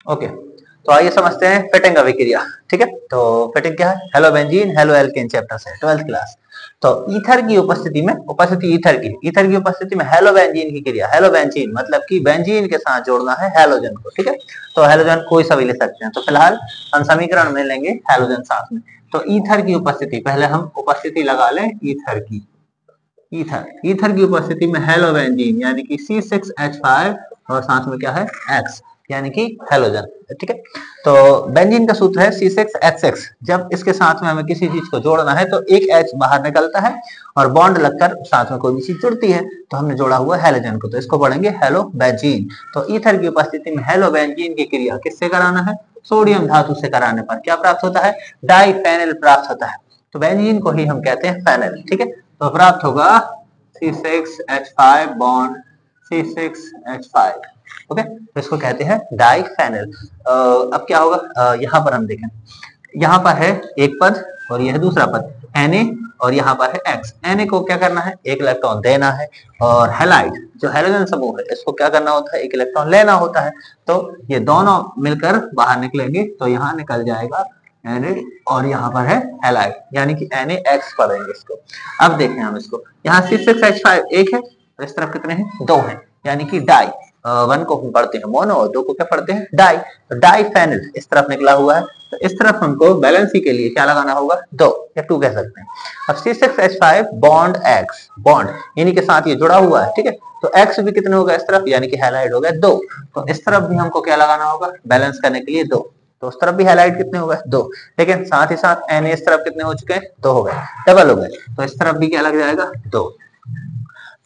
Okay, तो आइए समझते हैं फिटिंग अभिक्रिया। ठीक है, तो फिटिंग क्या है? Hello benzene halo alkane chapter से 12th क्लास। तो ईथर की उपस्थिति में, उपस्थिति ईथर की उपस्थिति में हेलो बेंजीन की क्रिया, हेलो बेंजीन मतलब कि बेंजीन के साथ जोड़ना है हेलोजन को। ठीक है, तो हेलोजन कोई सा भी ले सकते हैं, तो फिलहाल हम समीकरण में लेंगे हेलोजन साथ में। तो ईथर की उपस्थिति, पहले हम उपस्थिति लगा लें ईथर की। ईथर की उपस्थिति में हेलो बेंजीन यानी कि C6H5 और साथ में क्या है X यानी कि हेलोजन। ठीक है, तो बेंजीन का सूत्र है C6H6। जब इसके साथ में हमें किसी चीज को जोड़ना है तो एक H बाहर निकलता है और बॉन्ड लगकर साथ में कोई भी चीज जुड़ती है, तो हमने जोड़ा हुआ हेलोजन को, तो इसको पढ़ेंगे हेलो बेंजीन। तो ईथर की उपस्थिति में हेलो बेंजीन की क्रिया किससे कराना है? सोडियम धातु से कराने पर क्या प्राप्त होता है? डाइफेनिल प्राप्त होता है। तो बेंजीन को ही हम कहते हैं फेनिल। ठीक है, तो प्राप्त होगा C6H5 बॉन्ड C6H5। ओके, तो इसको कहते हैं डाइफेनिल। अब क्या होगा, यहाँ पर हम देखें, यहाँ पर है एक पद और यह है दूसरा पद Na और यहाँ पर है X। Na को क्या करना है? एक इलेक्ट्रॉन देना है, और हैलाइड जो हेलोजन समूह है इसको क्या करना होता है? एक इलेक्ट्रॉन लेना होता है। तो ये दोनों मिलकर बाहर निकलेंगे, तो यहाँ निकल जाएगा Na और यहाँ पर है हैलाइड यानी कि NaX पढ़ेंगे इसको। अब देखें हम इसको, यहाँ C6H5 एक है, तो इस तरफ कितने हैं? दो हैं, यानी कि डाई। वन को हम पढ़ते हैं मोनो और दो को क्या पढ़ते हैं? डाई। तो डाई फेनिल इस तरफ निकला हुआ है, तो इस तरफ हमको बैलेंसी के लिए क्या लगाना होगा? दो या टू कह सकते हैं। अब C6H5 बॉन्ड X, बॉन्ड इन्हीं के साथ ये जुड़ा हुआ है। ठीक है, तो X भी कितने होगा इस तरफ, यानी कि हैलाइड हो गया दो। तो इस तरफ भी हमको क्या लगाना होगा? बैलेंस करने के लिए दो। तो उस तरफ भी हैलाइड कितने हो गए? दो। लेकिन साथ ही साथ Na इस तरफ कितने हो चुके हैं? दो हो गए, डबल हो गए। तो इस तरफ भी क्या लग जाएगा? दो।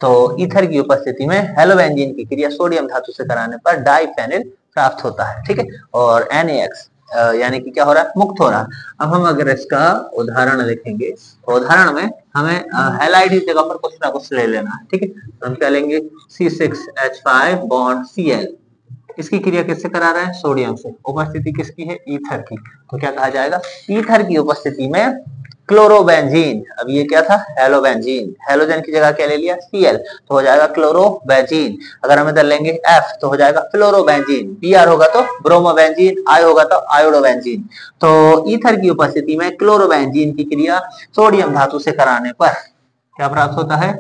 तो ईथर की उपस्थिति में हेलोबेंजीन की क्रिया सोडियम धातु से कराने पर डाइफेनिल प्राप्त होता है। ठीक है, और NaX यानी कि क्या हो रहा है? मुक्त हो रहा है। अब हम अगर इसका उदाहरण लिखेंगे, तो उदाहरण में हमें हैलाइड की जगह पर कुछ ना कुछ ले लेना है। ठीक है, तो हम क्या लेंगे? C6H5 bond Cl। इसकी क्रिया किससे करा रहे हैं? सोडियम से। उपस्थिति किसकी है? ईथर की। तो क्या कहा जाएगा? ईथर की उपस्थिति में क्लोरोबेंजीन, अब ये क्या था? हेलोबेंजीन। हेलोजन की जगह क्या ले लिया? Cl, तो हो जाएगा क्लोरोबेंजीन। अगर हम इधर लेंगे F तो हो जाएगा फ्लोरोबेंजीन। Br होगा तो ब्रोमोबेंजीन, I होगा तो आयोडोबेंजीन। तो ईथर की उपस्थिति में क्लोरोबेंजीन की क्रिया सोडियम धातु से कराने पर क्या प्राप्त होता है?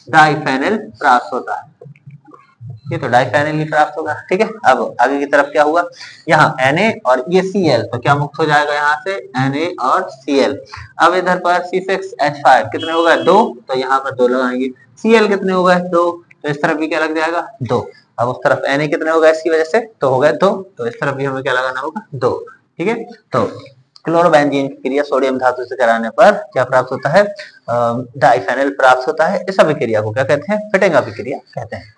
डाइफेनिल प्राप्त होता है। ये तो डाइफेनिल ही प्राप्त होगा। ठीक है, अब आगे की तरफ क्या हुआ? यहाँ Na और ये Cl, तो क्या मुक्त हो जाएगा यहाँ से? Na और Cl। अब इधर पर C6H5 कितने हो गए? दो, तो यहाँ पर दो लगाएंगे। Cl कितने हो गए? दो, तो इस तरफ भी क्या लग जाएगा? दो। अब उस तरफ Na कितने हो गए इसकी वजह से? तो हो गए दो, तो इस तरफ भी हमें क्या लगाना होगा? दो। ठीक है, तो क्लोरोबेंजीन की क्रिया सोडियम धातु से कराने पर क्या प्राप्त होता है? डाइफेनिल प्राप्त होता है। इस अभिक्रिया को क्या कहते हैं? फिटिंग अभिक्रिया कहते हैं।